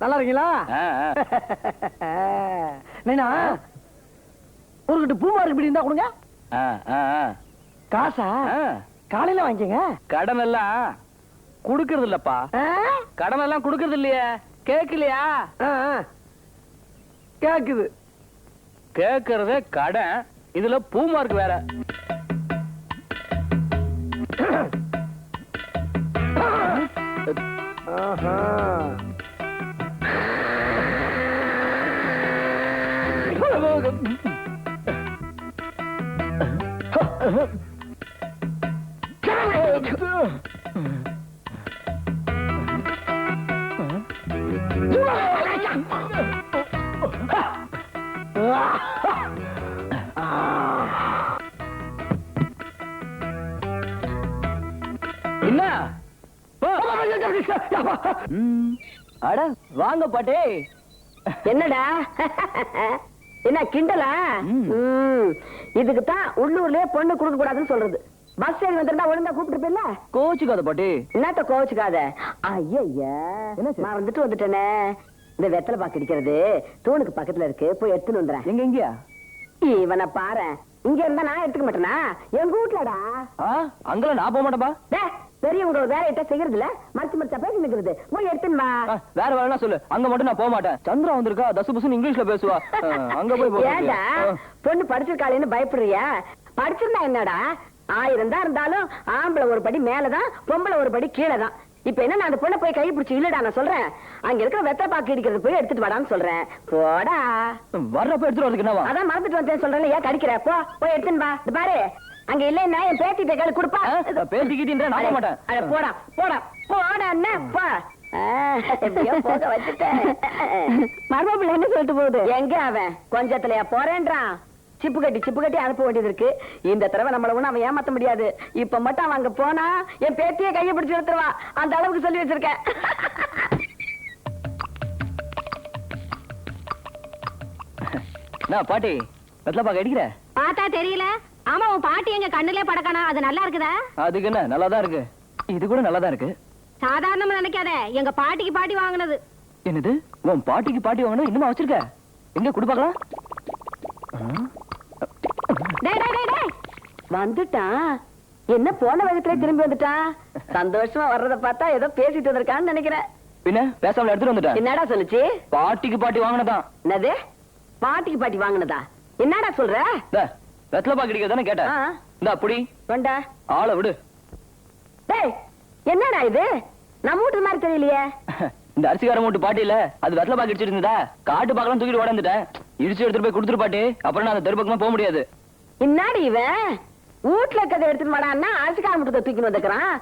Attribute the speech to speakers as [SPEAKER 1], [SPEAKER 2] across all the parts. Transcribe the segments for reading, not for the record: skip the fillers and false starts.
[SPEAKER 1] நல்லா இருக்கீங்களா? நைனா ஒருகிட்ட பூமாரி இப்படி இருந்தா கொடுங்க. காசா காலையில வாங்கிக்கங்க.
[SPEAKER 2] கடன் எல்லாம் குடுக்கறது இல்லப்பா. கடன் எல்லாம் குடுக்கறது இல்லையே. கேக்கலையா?
[SPEAKER 1] கேக்குது.
[SPEAKER 2] கேக்குறதே கடன், இதுல பூமார்க் வேற. என்ன? அட வாங்க பாட்டே.
[SPEAKER 3] என்னடா என்ன கிண்டலா? இதுக்குத்தான் உள்ளூர்லயே பொண்ணு கொடுக்க கூடாதுன்னு சொல்றது. பஸ் ஏறி வந்திருந்தா ஒழுங்கா கூப்பிட்டுருப்பேன்ல.
[SPEAKER 2] கோச்சுக்காத பாட்டி.
[SPEAKER 3] என்னத்த கோச்சுக்காத? ஐயா நான் வந்துட்டேனே. இந்த வெத்தலை பாக்கு அடிக்கிறது தூணுக்கு பக்கத்துல இருக்கு, போய் எடுத்துன்னு வந்துறேன்.
[SPEAKER 2] எங்க எங்கயா?
[SPEAKER 3] இவனை பாரு, இங்க இருந்தா நான் எடுத்துக்க மாட்டேனா? எங்க வீட்டுலடா.
[SPEAKER 2] அங்கெல்லாம் நான் போக மாட்டேப்பா.
[SPEAKER 3] பெரியவங்க வேற கிட்ட செய்யறது இல்ல, மறைச்சு மறைச்சா பேசி நிக்கிறது. போய் எடுத்துன்னு
[SPEAKER 2] வேற வேணா சொல்லு, அங்க மட்டும் நான் போக மாட்டேன். சந்திரா வந்திருக்கா, தசு புசுன்னு இங்கிலீஷ்ல பேசுவா. அங்க போய்
[SPEAKER 3] ஏண்டா பொண்ணு படிச்சிருக்காளேன்னு பயப்படுறியா? படிச்சிருந்தா என்னடா, 1000 தான் இருந்தாலும் ஆம்பளை ஒரு படி மேலதான், பொம்பளை ஒரு படி கீழே தான். இப்ப என்ன, நான் அந்த பொண்ணை போய் கை பிடிச்சி இல்லடா நான் சொல்றேன். அங்க இருக்கிற வெத்தலை பாக்கு இடிக்கிறது போய் எடுத்துட்டு வாடான்னு சொல்றேன். போடா.
[SPEAKER 2] வர்றப்ப எடுத்துட்டு வரதுக்கு என்னவா?
[SPEAKER 3] அதான் மறந்துட்டு வந்தேன் சொல்றேன். ஏன் கடிக்கிற? போய் எடுத்துன்னு வா. பாரு, அங்க இல்லன்னா என் பேத்திட்ட கையில கொடுப்பா.
[SPEAKER 2] பேத்திக்கிட்டே நான் மாட்டேன்.
[SPEAKER 3] போடா போடா போடா. என்னப்பா எப்படியோ போக வச்சுட்டேன். மருமபிள்ளை என்ன சொல்லிட்டு போகுது? எங்க அவன் கொஞ்சத்துலயா போறேன்றான். சிப்பு கட்டி அனுப்ப வேண்டியது இருக்கு. இந்த தடவை நம்மள ஒண்ணு அவன் ஏமாத்த முடியாது. இப்ப மட்டும் அவன் அங்க போனா என் பேத்தியை கையை பிடிச்சு எடுத்துருவா. அந்த அளவுக்கு சொல்லி வச்சிருக்கேன்.
[SPEAKER 2] பாட்டி வெத்தலை பாக்கு அடிக்கிற
[SPEAKER 4] பார்த்தா தெரியல. ஆமா, உன் பாட்டி எங்க கண்ணுல படக்கானா? அது நல்லா இருக்குதா?
[SPEAKER 2] அதுக்கு என்ன, நல்லாதான் இருக்கு. இது கூட நல்லாதான் இருக்கு.
[SPEAKER 4] சாதாரணமா நினைக்காத, எங்க பாட்டிக்கு பாட்டி வாங்கினது.
[SPEAKER 2] என்னது? உன் பாட்டிக்கு பாட்டி வாங்கினது இன்னுமா வச்சிருக்க? எங்க குடு பாக்கலாம்.
[SPEAKER 3] வந்துட்டான். என்ன போன வேகத்திலே திரும்பி வந்துட்டான். சந்தோஷமா வர்றத பார்த்தா ஏதோ பேசிட்டு வந்திருக்கான்னு நினைக்கிறேன்.
[SPEAKER 2] பின்ன பேசாம எடுத்துட்டு வந்துட்டேன்.
[SPEAKER 3] என்னடா சொல்லுச்சு?
[SPEAKER 2] பாட்டிக்கு பாட்டி வாங்கினதான்.
[SPEAKER 3] என்னது? பாட்டிக்கு பாட்டி வாங்கினதா? என்னடா சொல்ற?
[SPEAKER 2] வெத்தலை பாக்கு அடிக்கிறதானே கேட்டேன். இந்தா புடி.
[SPEAKER 3] கொண்டா.
[SPEAKER 2] ஆளை விடு.
[SPEAKER 3] டேய், என்னடா இது? நம்ம வீட்டு மாதிரி தெரியலையே.
[SPEAKER 2] இந்த அரிசிக்கார மூட்டு பாட்டி இல்ல, அது வெத்தலை பாக்கு அடிச்சிட்டு இருந்ததா, காட்டு பாக்கலாம் தூக்கிட்டு ஓடந்துட்டேன். இடிச்சு எடுத்துட்டு போய் கொடுத்துரு பாட்டி. அப்புறம் நான் அந்த தெரு பக்கமா போக முடியாது.
[SPEAKER 3] இன்னாடி இவன் வீட்டுல கதை எடுத்துட்டு வாடான்னா அரிசிக்கார மூட்டத்தை தூக்கி வந்துக்கிறான்.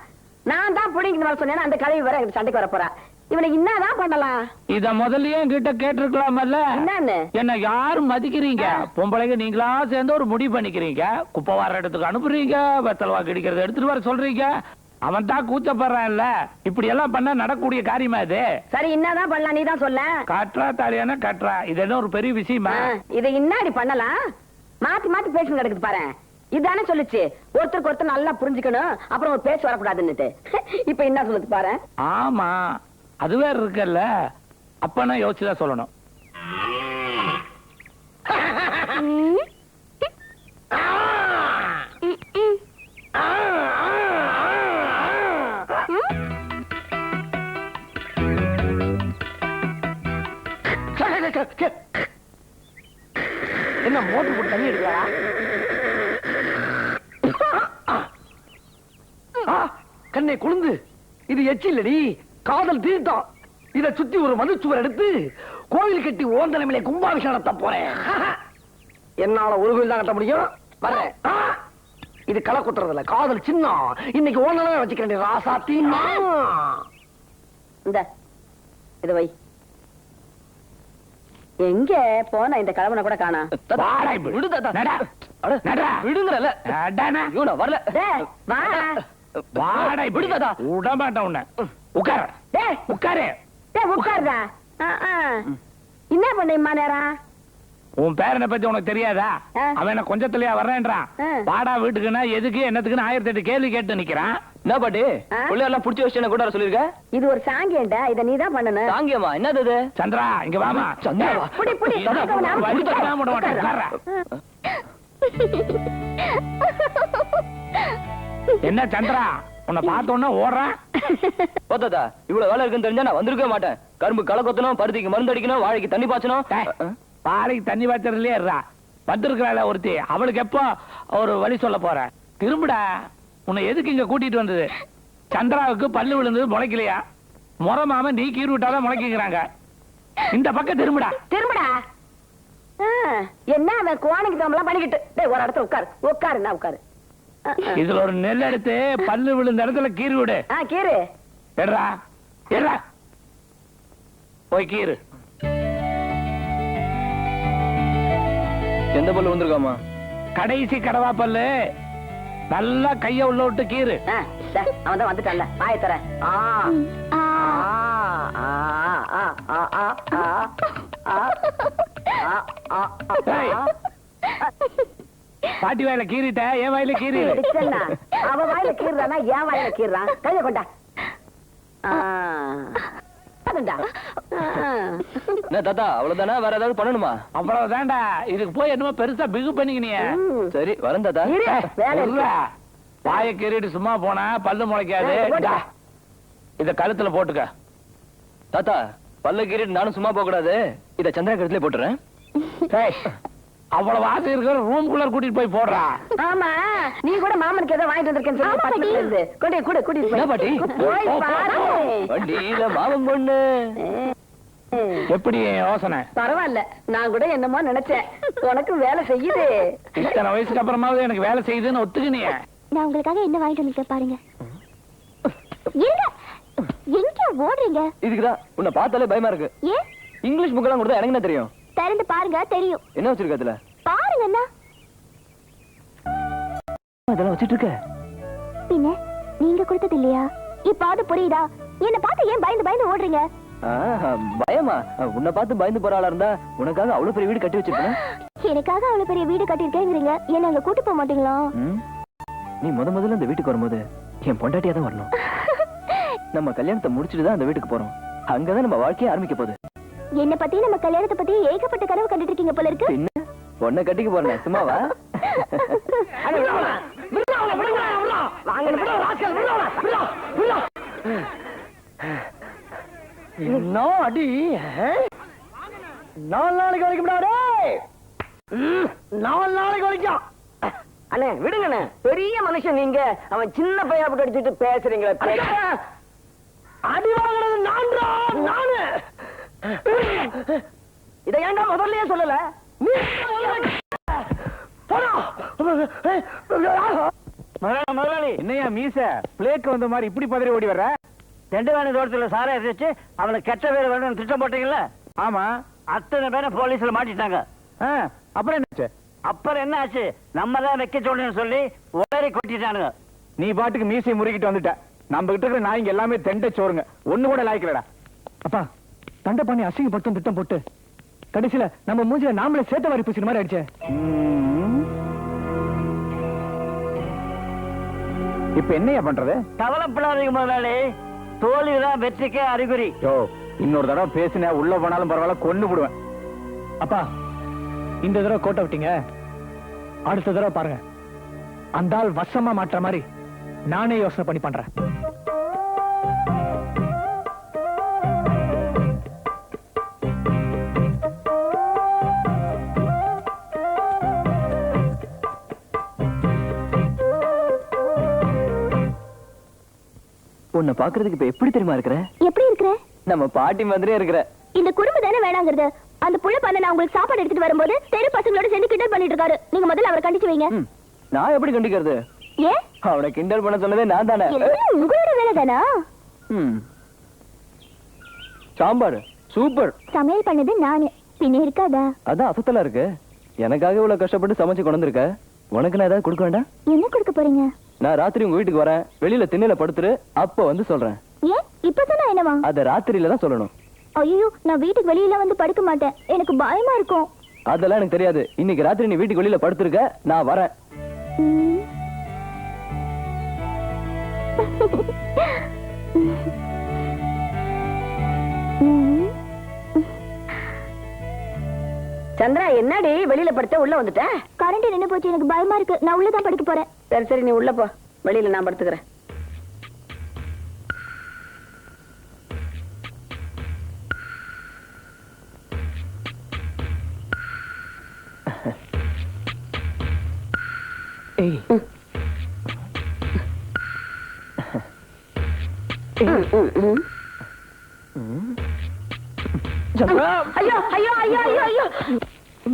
[SPEAKER 3] நான் தான் புடிங்கிட்டு வர சொன்னேன். அந்த கதை வர எனக்கு சண்டைக்கு வர போறா. இவனை என்னதான் பண்ணலாம்?
[SPEAKER 5] இத முதல்லயே கிட்ட கேட்டிருக்கலாமல்ல.
[SPEAKER 3] என்னன்னு?
[SPEAKER 5] என்ன யாரும் மதிக்கிறீங்க? பொம்பளைங்க நீங்களா சேர்ந்து ஒரு முடிவு பண்ணிக்கிறீங்க. குப்பை வர இடத்துக்கு அனுப்புறீங்க, வெத்தலை வாக்கு அடிக்கிறத எடுத்துட்டு வர சொல்றீங்க. அவன் தான் கூச்சப்படுறான்ல. இப்படி எல்லாம் பண்ண நடக்கூடிய காரியமா இது?
[SPEAKER 3] சரி, என்னதான் பண்ணலாம்? நீ தான் சொல்ல.
[SPEAKER 5] கட்டுறா தாலியான கட்டுறா. இது என்ன ஒரு பெரிய விஷயமா?
[SPEAKER 3] இதை இன்னாடி பண்ணலாம். மாத்தி மாத்தி பேசி நடக்குது பாரு. இதானே சொல்லுச்சு, ஒருத்தருக்கு ஒருத்தர் நல்லா புரிஞ்சுக்கணும், அப்புறம் ஒரு பேச்சு வரக்கூடாதுன்னு. இப்ப என்ன சொல்லுது பாரு.
[SPEAKER 5] ஆமா, அது வேற இருக்குல்ல. அப்பனா யோசிச்சுதான் சொல்லணும்.
[SPEAKER 1] என்ன மோட்டர் போட்டு தண்ணி எடுக்கிறா? கண்ணை குழுந்து, இது எச்சி இல்லடி, காதல் தீர்த்தம். இதை சுத்தி ஒரு மதுச்சுவர் எடுத்து கோவில் கட்டி ஓந்தனமிலே கும்பாபிஷேகம் நடத்த போறேன். என்னால ஒரு கோயில் தான் கட்ட முடியும். வர்றேன். இது களை குத்துறதுல காதல் சின்னம். இன்னைக்கு ஓனலாம் வச்சுக்கிறேன். ராசாத்தி
[SPEAKER 3] இந்த இத வை. எங்க போன இந்த கிழவனை கூட காணா.
[SPEAKER 5] விடமாட்டேன் உன்னை. உட்கார உட்காரு.
[SPEAKER 3] உட்காருடா. என்ன பண்ண இம்மா நேரம்?
[SPEAKER 5] உன் பேரனை பத்தி உனக்கு தெரியாதா? அவன் என்ன கொஞ்சத்துலயா வர்றேன்றான். பாடா வீட்டுக்குன்னா எதுக்கு என்னத்துக்குன்னு 1008 கேள்வி கேட்டு நிக்கிறான்.
[SPEAKER 2] என்ன பாட்டி பிள்ளையெல்லாம் புடிச்சு வச்சு என்ன கூட வர சொல்லிருக்க?
[SPEAKER 3] இது ஒரு சாங்கியண்டா, இத நீதான் பண்ணணும்.
[SPEAKER 2] சாங்கியமா என்னது இது?
[SPEAKER 5] சந்திரா இங்க வாமா.
[SPEAKER 2] சந்திராவா?
[SPEAKER 3] புடி புடி
[SPEAKER 5] வழி தட்டா விட மாட்டேன், உட்கார்றா. என்ன சந்திரா உன்னை பார்த்த உடனே ஓடுறான்?
[SPEAKER 2] போதாதா இவ்வளவு வேலை இருக்குன்னு தெரிஞ்சா நான் வந்திருக்கவே மாட்டேன். கரும்பு களை கொத்தணும், பருத்திக்கு மருந்து அடிக்கணும், வாழைக்கு தண்ணி பாய்ச்சணும்.
[SPEAKER 5] பாலைக்கு தண்ணி பாய்ச்சறதுலயே இருறா. வந்திருக்கிறாள் ஒருத்தி, அவளுக்கு எப்போ ஒரு வழி சொல்ல போற? திரும்புடா. உன்னை எதுக்கு இங்க கூட்டிட்டு வந்தது? சந்திராவுக்கு பல்லு விழுந்தது முளைக்கலையா? முறை மாமன் நீ கீறு விட்டாதான் முளைக்கிறாங்க. இந்த பக்கம் திரும்புடா.
[SPEAKER 3] திரும்புடா. என்ன அவன் கோணைக்கு தம்பலாம் பண்ணிக்கிட்டு டேய் ஒரு இடத்துல உட்காரு உட்காரு நான் உட்காரு.
[SPEAKER 5] இதுல ஒரு நெல் எடுத்து பல்லு விழுந்த இடத்துல கீறு விடு.
[SPEAKER 3] கீரு
[SPEAKER 5] எடுறா எடுறா போய் கீறு.
[SPEAKER 2] எந்த பல்லு வந்திருக்காமா?
[SPEAKER 5] கடைசி கடவா பல்லு. நல்லா கைய உள்ள விட்டு கீறு.
[SPEAKER 3] அவன் தான் வந்துட்டான்ல வாய தர.
[SPEAKER 5] பாட்டி வாயில கீறிட்ட, என் வாயில கீறி.
[SPEAKER 3] அவ வாயில கீறானா என் வாயில கீறான். கைய கொண்டா.
[SPEAKER 2] என்ன தாத்தா அவ்வளவுதானா? வேற ஏதாவது பண்ணணுமா?
[SPEAKER 5] அவ்வளவுதான்டா. இதுக்கு போய் என்னமோ பெருசா பிகு பண்ணிக்கினிய.
[SPEAKER 2] சரி வரேன் தாத்தா.
[SPEAKER 5] வாய கீறிட்டு சும்மா போனா பல்லு முளைக்காது. இத கழுத்துல போட்டுக்க.
[SPEAKER 2] தாத்தா பல்ல கீறிட்டு நானும் சும்மா போக கூடாது. இத சந்திரா கழுத்துல போட்டுறேன்.
[SPEAKER 5] அவ்வளவு ஆசை இருக்கிற ரூம் குள்ள கூட்டிட்டு போய் போடுறா.
[SPEAKER 3] ஆமா நீ கூட மாமனுக்கு ஏதோ வாங்கிட்டு வந்திருக்கேன்னு சொல்லி பக்கத்துல இருந்து கொண்டே கூட கூட்டிட்டு
[SPEAKER 2] என்ன பாட்டி?
[SPEAKER 3] போய் பாரு.
[SPEAKER 2] வண்டியில மாமன் பொண்ணு.
[SPEAKER 5] எப்படி யோசனை?
[SPEAKER 3] பரவாயில்ல, நான் கூட என்னமோ நினைச்சேன். உனக்கு வேலை செய்யுது.
[SPEAKER 5] இத்தனை வயசுக்கு அப்புறமாவது எனக்கு வேலை செய்யுதுன்னு ஒத்துக்கினிய.
[SPEAKER 4] நான் உங்களுக்காக என்ன வாங்கிட்டு வந்திருக்கேன் பாருங்க. எங்க ஓடுறீங்க?
[SPEAKER 2] இதுக்குதான் உன்னை பார்த்தாலே பயமா இருக்கு.
[SPEAKER 4] ஏன்?
[SPEAKER 2] இங்கிலீஷ் புக்கெல்லாம் கொடுத்தா எனக்கு என்ன தெரியும்?
[SPEAKER 4] திறந்து பாருங்க தெரியும்.
[SPEAKER 2] என்ன வச்சிருக்க அதுல?
[SPEAKER 4] பாருங்க அண்ணா.
[SPEAKER 2] அதெல்லாம் வச்சிட்டு இருக்க?
[SPEAKER 4] பின்ன நீங்க கொடுத்தது இல்லையா? இப்ப அது புரியுதா? என்ன பார்த்து ஏன் பயந்து பயந்து ஓடுறீங்க?
[SPEAKER 2] பயமா? உன்னை பார்த்து பயந்து போற ஆளா இருந்தா உனக்காக அவ்வளவு பெரிய வீடு கட்டி வச்சிருக்கேன்.
[SPEAKER 4] எனக்காக அவ்வளவு பெரிய வீடு கட்டிருக்கேங்கிறீங்க, என்ன அங்க கூட்டு போக மாட்டீங்களா?
[SPEAKER 2] நீ முதல்ல இந்த வீட்டுக்கு வரும்போது என் பொண்டாட்டியா தான் வரணும். நம்ம கல்யாணத்தை முடிச்சுட்டு தான் அந்த வீட்டுக்கு போறோம். அங்கதான் நம்ம வாழ்க்கையை ஆரம்பிக்க போகுது.
[SPEAKER 4] என்ன பத்தி நம்ம கல்யாணத்தை பத்தி ஏகப்பட்ட கனவு கண்டுட்டு இருக்கீங்க போல இருக்கு.
[SPEAKER 2] என்ன பொண்ணை கட்டிக்க போறேன் சும்மாவா?
[SPEAKER 1] இன்னும் அடி 4 நாளைக்கு வரைக்கும் 4 நாளைக்கு வரைக்கும். அண்ணே விடுங்கண்ணே, பெரிய மனுஷன் நீங்க. அவன் சின்ன பையா போட்டு அடிச்சுட்டு பேசுறீங்களே. அடி வாங்கினது நானு. இதை ஏன்டா முதல்லயே சொல்லல?
[SPEAKER 5] முதலாளி என்னையா மீச பிளேக்கு வந்த மாதிரி இப்படி பதறி ஓடி வர்ற?
[SPEAKER 1] தெண்டுவாணி தோட்டத்துல சாரை அடிச்சு அவனுக்கு கெட்ட பேர் வேணும் திட்டம் போட்டீங்கல்ல?
[SPEAKER 5] ஆமா.
[SPEAKER 1] அத்தனை பேரை போலீஸ்ல மாட்டிட்டாங்க.
[SPEAKER 5] அப்புறம் என்னாச்சு?
[SPEAKER 1] அப்புறம் என்ன ஆச்சு? நம்ம தான் வைக்க சொல்றேன்னு சொல்லி உடனே கொட்டிட்டானுங்க.
[SPEAKER 5] நீ பாட்டுக்கு மீசை முறுக்கிட்டு வந்துட்ட. நம்ம கிட்ட இருக்கிற நாய்ங்க எல்லாமே தெண்டை சோறுங்க. ஒண்ணு கூட லாய்க்கலடா. அப்பா தண்டை பண்ணி அசிங்கப்படுத்தும் திட்டம் போட்டு கடைசியில நம்ம மூஞ்சில நாமளே சேத்த வாரி பூசின மாதிரி அடிச்சே. இப்ப என்னையா பண்றது?
[SPEAKER 1] கவலைப்படாதீங்க முதலாளி, தோல்விதான் வெற்றிக்கே அறிகுறி.
[SPEAKER 5] யோ இன்னொரு தடவை பேசின உள்ள போனாலும் பரவாயில்ல, கொண்டு விடுவேன். அப்பா இந்த தடவை கோட்டை விட்டீங்க, அடுத்த தடவை பாருங்க அந்த ஆள் வசமா மாற்ற மாதிரி நானே யோசனை பண்ணி பண்றேன்.
[SPEAKER 2] உன்னை பாக்குறதுக்கு இப்ப எப்படி தெரியுமா இருக்கிற?
[SPEAKER 4] எப்படி இருக்கிற?
[SPEAKER 2] நம்ம பாட்டி மாதிரியே இருக்கிற.
[SPEAKER 4] இந்த குடும்பம் தானே வேணாங்கிறது. அந்த புள்ள பண்ண நான் உங்களுக்கு சாப்பாடு எடுத்துட்டு வரும்போது தெரு பசங்களோட சேர்ந்து கிண்டல் பண்ணிட்டு இருக்காரு. நீங்க முதல்ல அவரை கண்டிச்சு வைங்க.
[SPEAKER 2] நான் எப்படி கண்டிக்கிறது?
[SPEAKER 4] ஏன்?
[SPEAKER 2] அவனை கிண்டல் பண்ண சொன்னதே நான் தானே.
[SPEAKER 4] உங்களோட வேலை தானா?
[SPEAKER 2] சாம்பார் சூப்பர்.
[SPEAKER 4] சமையல் பண்ணது நானு, பின்ன இருக்காதா?
[SPEAKER 2] அதான் அசத்தலா இருக்கு. எனக்காக இவ்வளவு கஷ்டப்பட்டு சமைச்சு கொண்டு வந்திருக்க. உனக்கு நான் ஏதாவது கொடுக்க வேண்டாம்?
[SPEAKER 4] என்ன கொடுக்க போறீங்க?
[SPEAKER 2] நான் ராத்திரி உங்க வீட்டுக்கு வரேன், வெளியில திண்ணையில படுத்துரு, அப்ப வந்து சொல்றேன்.
[SPEAKER 4] ஏன் இப்ப சொன்னா என்னவா?
[SPEAKER 2] அத ராத்திரியில தான் சொல்லணும்.
[SPEAKER 4] ஐயோ நான் வீட்டுக்கு வெளியில வந்து படுக்க மாட்டேன், எனக்கு பயமா இருக்கும்.
[SPEAKER 2] அதெல்லாம் எனக்கு தெரியாது. இன்னைக்கு ராத்திரி நீ வீட்டுக்கு வெளியில படுத்துருக்க, நான் வரேன்.
[SPEAKER 3] சந்திரா, என்னடி வெளியில படுத்த உள்ள வந்துட்ட?
[SPEAKER 4] கரண்ட் நின்னு போச்சு, எனக்கு பயமா இருக்கு. நான் உள்ளதான் படுக்க போறேன்.
[SPEAKER 3] சரி சரி, நீ உள்ள போ, வெளியில நான் படுத்துக்கிறேன்.
[SPEAKER 2] ஏய்
[SPEAKER 3] ஐயோ ஐயோ ஐயோ ஐயோ ஐயோ,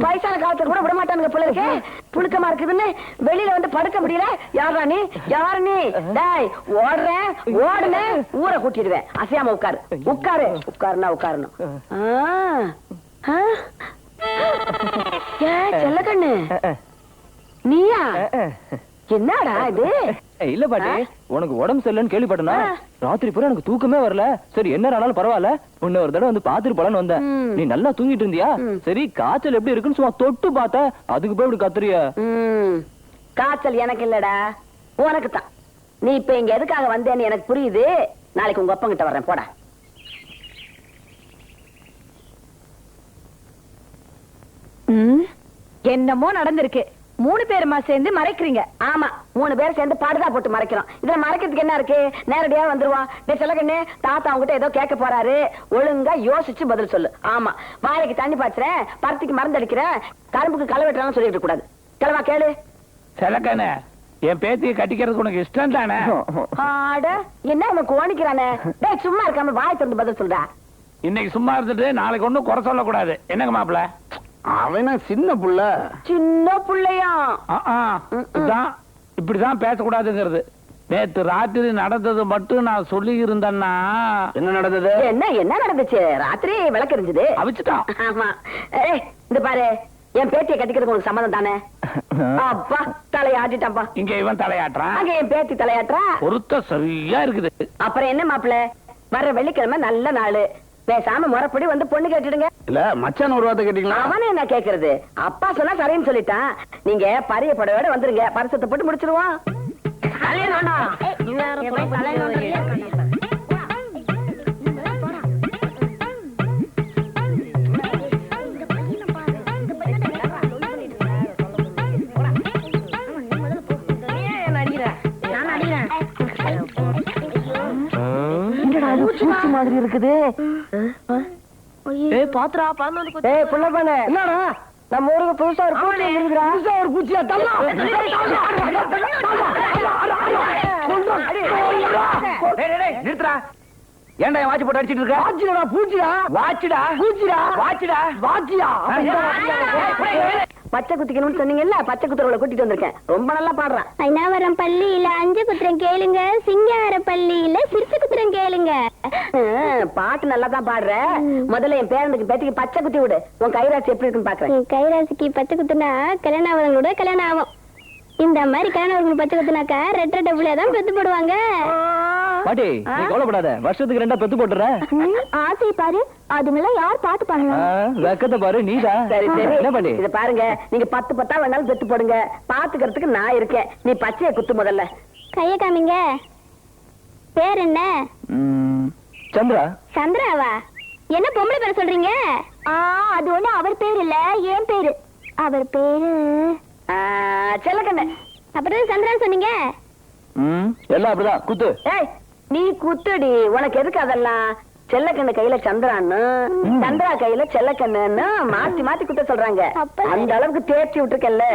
[SPEAKER 3] வயசான காலத்துல கூட விட மாட்டானுங்க போல இருக்கு. புழுக்கமா இருக்குதுன்னு வெளியில வந்து படுக்க முடியல. யாரா நீ? யாரு நீ? டேய், ஓடுறேன் ஓடுன ஊரை கூட்டிடுவேன். அசையாம உட்காரு உட்காரு. உட்காருனா உட்காரணும். செல்ல கண்ணு, நீயா? என்னடா இது?
[SPEAKER 2] இல்ல பாட்டி, உனக்கு உடம்பு சரியில்லைன்னு கேள்விப்பட்டனா? ராத்திரி பூரா எனக்கு தூக்கமே வரல. சரி என்ன ஆனாலும் பரவாயில்ல, உன்ன ஒரு தடவை வந்து பாத்துட்டு போலான்னு வந்தேன். நீ நல்லா தூங்கிட்டு இருந்தியா? சரி காய்ச்சல் எப்படி இருக்குன்னு சும்மா தொட்டு பார்த்த, அதுக்கு போய் இப்படி கத்துறிய?
[SPEAKER 3] காய்ச்சல் எனக்கு இல்லடா, உனக்கு தான். நீ இப்ப இங்க எதுக்காக வந்தேன்னு எனக்கு புரியுது. நாளைக்கு உங்க அப்பா கிட்ட வர்றேன், போடா.
[SPEAKER 6] என்னமோ நடந்திருக்கு. 3 பேருமா சேர்ந்து மறைக்கிறீங்க?
[SPEAKER 3] ஆமா, 3 பேர் சேர்ந்து பாடுதா போட்டு மறைக்கிறோம். இதுல மறைக்கிறதுக்கு என்ன இருக்கு? நேரடியா வந்துருவான். டேய் செல்லகண்ணே, தாத்தா உங்ககிட்ட ஏதோ கேட்க போறாரு, ஒழுங்கா யோசிச்சு பதில் சொல்லு. ஆமா, வாழைக்கு தண்ணி பாய்ச்சுறேன், பருத்திக்கு மருந்து அடிக்கிறேன், கரும்புக்கு களை வெட்டுறான்னு சொல்லிட்டு கூடாது. கிளவா கேளு.
[SPEAKER 5] செலக்கண்ணே, என் பேத்தியை கட்டிக்கிறதுக்கு உனக்கு இஷ்டம் தானே?
[SPEAKER 3] ஆட, என்ன உனக்கு கோணிக்கிறானே? டேய் சும்மா இருக்காம வாய் திறந்து பதில் சொல்றா.
[SPEAKER 5] இன்னைக்கு சும்மா இருந்துட்டு நாளைக்கு ஒண்ணும் குறை சொல்லக்கூடாது. என்னங்க மாப்பிள்ள?
[SPEAKER 1] அவனா சின்ன புள்ள.
[SPEAKER 3] சின்ன புள்ளையா?
[SPEAKER 5] இப்படிதான் பேசக்கூடாதுங்கிறது. நேத்து ராத்திரி நடந்தது மட்டும் நான் சொல்லி இருந்தேன்னா.
[SPEAKER 1] என்ன நடந்தது?
[SPEAKER 3] என்ன நடந்துச்சு? ராத்திரி விளக்கு எரிஞ்சது,
[SPEAKER 5] அவிச்சுட்டான்.
[SPEAKER 3] ஆமா. ஏய் இந்த பாரு, என் பேத்தியை கட்டிக்கிறது உங்களுக்கு சம்மதம் தானே? அப்பா தலையாட்டிட்டாப்பா.
[SPEAKER 5] இங்க இவன் தலையாட்டுறான்,
[SPEAKER 3] அங்க என் பேத்தி தலையாட்டுறா.
[SPEAKER 5] பொருத்த சரியா இருக்குது.
[SPEAKER 3] அப்புறம் என்ன மாப்பிள்ள, வர்ற வெள்ளிக்கிழமை நல்ல நாளு, பேசாம முறைப்படி வந்து பொண்ணு கேட்டுடுங்க.
[SPEAKER 1] இல்ல மச்சான் ஒரு வார்த்தை கேட்டீங்களா?
[SPEAKER 3] அவனே என்ன கேக்குறது? அப்பா சொன்னா சரின்னு சொல்லிட்டான். நீங்க பரிய படவோட வந்துருங்க, பரிசத்தை போட்டு முடிச்சிருவோம். பூச்சி மாதிரி இருக்குது.
[SPEAKER 6] பாத்துரா
[SPEAKER 3] ஏய் புள்ள பண்ணு, என்னடா நம்ம ஊருக்கு புதுசா ஒரு பூச்சி இருக்குடா. புதுசா ஒரு பூச்சியா? தள்ளா.
[SPEAKER 2] நிறுத்துறா. ஏன்டா என் வாட்சி போட்டு அடிச்சிட்டு இருக்க?
[SPEAKER 1] வாட்சிடா பூச்சிடா.
[SPEAKER 2] வாட்சிடா
[SPEAKER 1] பூச்சிடா.
[SPEAKER 2] வாட்சிடா
[SPEAKER 1] வாட்சியா?
[SPEAKER 3] பச்சை குத்திக்கணும்னு சொன்னீங்கல்ல, பச்சை குத்துறவளை கூட்டிட்டு வந்திருக்கேன். ரொம்ப நல்லா பாடுறான்.
[SPEAKER 4] ஐநாவரம் பள்ளியில 5 குத்திரம் கேளுங்க, சிங்கார பள்ளியில சிரிச்சு குத்திரம் கேளுங்க.
[SPEAKER 3] பாட்டு நல்லா தான் பாடுற. முதல்ல என் பேரனுக்கு பேத்திக்கு பச்சை குத்தி விடு. உன் கைராசி எப்படி இருக்குன்னு பாக்குறேன்.
[SPEAKER 4] என் கைராசிக்கு பச்சை குத்துனா கல்யாணம் ஆகிறவங்களோட கல்யாணம் ஆகும். இந்த மாதிரி கல்யாணம் பச்சை குத்துனாக்கா ரெட்டை டபுளியா தான் பெத்து போடுவாங்க.
[SPEAKER 2] பாட்டி நீ கவலைப்படாத, வருஷத்துக்கு 2 பெத்து போட்டுற.
[SPEAKER 4] ஆசை பாரு, அதுங்கெல்லாம் யார் பாத்துப்பாங்க?
[SPEAKER 2] வெக்கத்தை பாரு நீதான்.
[SPEAKER 3] சரி சரி,
[SPEAKER 2] என்ன பாட்டி?
[SPEAKER 3] இத பாருங்க, நீங்க 10 வேணாலும் பெத்து போடுங்க, பாத்துக்கிறதுக்கு நான் இருக்கேன். நீ பச்சையை குத்து முதல்ல.
[SPEAKER 4] கைய காமிங்க. பேர் என்ன?
[SPEAKER 2] சந்திரா.
[SPEAKER 4] சந்திராவா? என்ன பொம்பளை பேர் சொல்றீங்க? அது ஒண்ணு அவர் பேர் இல்ல, என் பேரு. அவர் பேரு
[SPEAKER 3] செல்லக்கண்ணு.
[SPEAKER 4] அப்புறம் சந்திரா சொன்னீங்க?
[SPEAKER 2] எல்லாம் அப்படிதான் குத்து.
[SPEAKER 3] ஏய் நீ குத்துடி, உனக்கு எதுக்கு அதெல்லாம்? செல்லக்கண்ணு கையில சந்திரான்னு, சந்திரா கையில செல்லக்கண்ணுன்னு மாத்தி மாத்தி குத்த சொல்றாங்க. அந்த அளவுக்கு தேர்ச்சி விட்டுருக்கல்ல.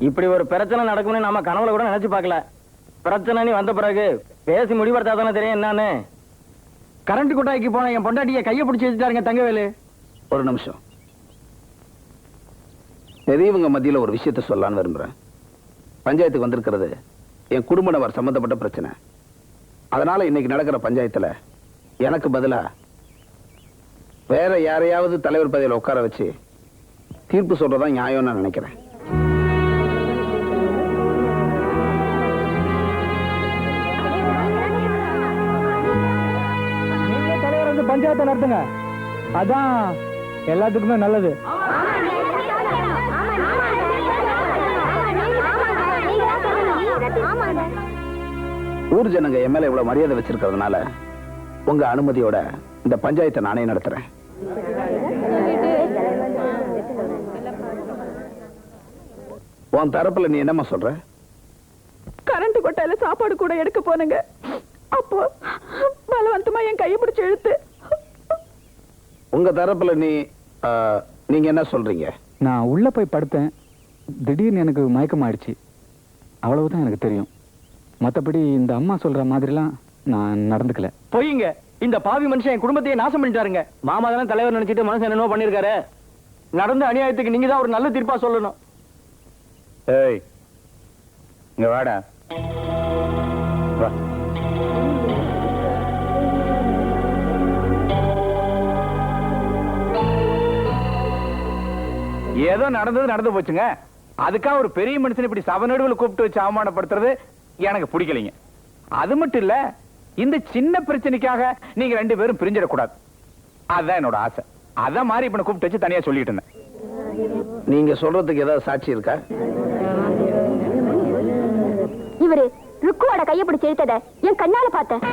[SPEAKER 2] இப்படி ஒரு பிரச்சனை நடக்கும்னு நாம கனவுல கூட நினைச்சு பார்க்கல. பிரச்சனை நீ வந்த பிறகு பேசி முடிவெடுத்தா தானே தெரியும் என்னன்னு.
[SPEAKER 1] கரண்ட் கொட்டாய்க்கு போன என் பொண்டாட்டிய கைய பிடிச்சி வச்சுட்டாருங்க தங்கவேலு.
[SPEAKER 7] ஒரு நிமிஷம், பெரியவங்க மத்தியில ஒரு விஷயத்த சொல்லலான்னு விரும்புறேன். பஞ்சாயத்துக்கு வந்திருக்கிறது என் குடும்ப நபர் சம்பந்தப்பட்ட பிரச்சனை. அதனால இன்னைக்கு நடக்கிற பஞ்சாயத்துல எனக்கு பதிலா வேற யாரையாவது தலைவர் பதவியில் உட்கார வச்சு தீர்ப்பு சொல்றதா நியாயம் நான் நினைக்கிறேன்.
[SPEAKER 2] பஞ்சாயத்தை நடத்துங்க, அதான் எல்லாத்துக்குமே நல்லது.
[SPEAKER 7] ஊர் ஜனங்க என் மேல இவ்வளவு மரியாதை வச்சிருக்கிறதுனால உங்க அனுமதியோட இந்த பஞ்சாயத்தை நானே நடத்துறேன். உன் தரப்புல நீ என்னம்மா சொல்ற?
[SPEAKER 6] கரண்ட் கொட்டாயில சாப்பாடு கூட எடுக்க போனங்க, அப்போ பலவந்தமா என் கையை பிடிச்சு இழுத்து.
[SPEAKER 7] உங்க தரப்புல நீங்க என்ன சொல்றீங்க?
[SPEAKER 8] நான் உள்ள போய் படுத்தேன், திடீர்னு எனக்கு மயக்கம் ஆயிடுச்சு, அவ்வளவுதான் எனக்கு தெரியும். மத்தபடி இந்த அம்மா சொல்ற மாதிரிலாம் நான் நடந்துக்கல.
[SPEAKER 2] பொய்யுங்க, இந்த பாவி மனுஷன் என் குடும்பத்தையே நாசம் பண்ணிட்டாருங்க. மாமா தானே தலைவர் நினைச்சிட்டு மனசு என்னென்னோ பண்ணிருக்காரு. நடந்த அநியாயத்துக்கு நீங்க தான் ஒரு நல்ல தீர்ப்பா சொல்லணும்.
[SPEAKER 9] ஏய், இங்க வாடா. வா. ஏதோ நடந்தது நடந்து போச்சுங்க. அதுக்காக ஒரு பெரிய மனுஷன் இப்படி சபநடுவில் கூப்பிட்டு வச்சு அவமானப்படுத்துறது எனக்கு பிடிக்கலைங்க. அது மட்டும் இல்ல, இந்த சின்ன பிரச்சனைக்காக நீங்க 2 பேரும் பிரிஞ்சிடக்கூடாது, அதுதான் என்னோட ஆசை. அதான் மாதிரி இப்ப கூப்பிட்டு வச்சு தனியா சொல்லிட்டு இருந்தேன்.
[SPEAKER 7] நீங்க சொல்றதுக்கு ஏதாவது சாட்சி இருக்கா?
[SPEAKER 4] இவரு ருக்குவோட கையை பிடிச்சு இழுத்தத என் கண்ணால பார்த்தேன்.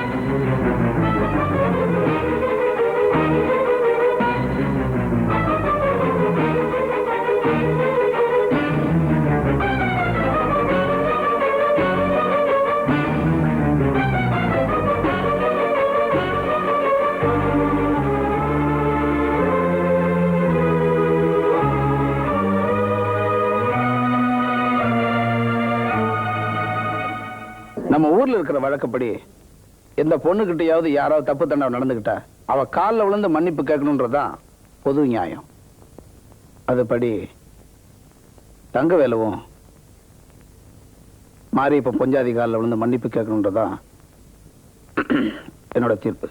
[SPEAKER 7] நம்ம ஊர்ல இருக்கிற வழக்கப்படி எந்த பொண்ணுகிட்டயாவது யாராவது தப்பு தண்டனை நடந்துகிட்டா அவ காலில் விழுந்து மன்னிப்பு கேட்கணுன்றதுதான் பொது நியாயம். அதுபடி தங்கவேலுவும் மாறி இப்ப பொஞ்சாதி காலில் விழுந்து மன்னிப்பு கேட்கணுன்றதுதான் என்னோட தீர்ப்பு.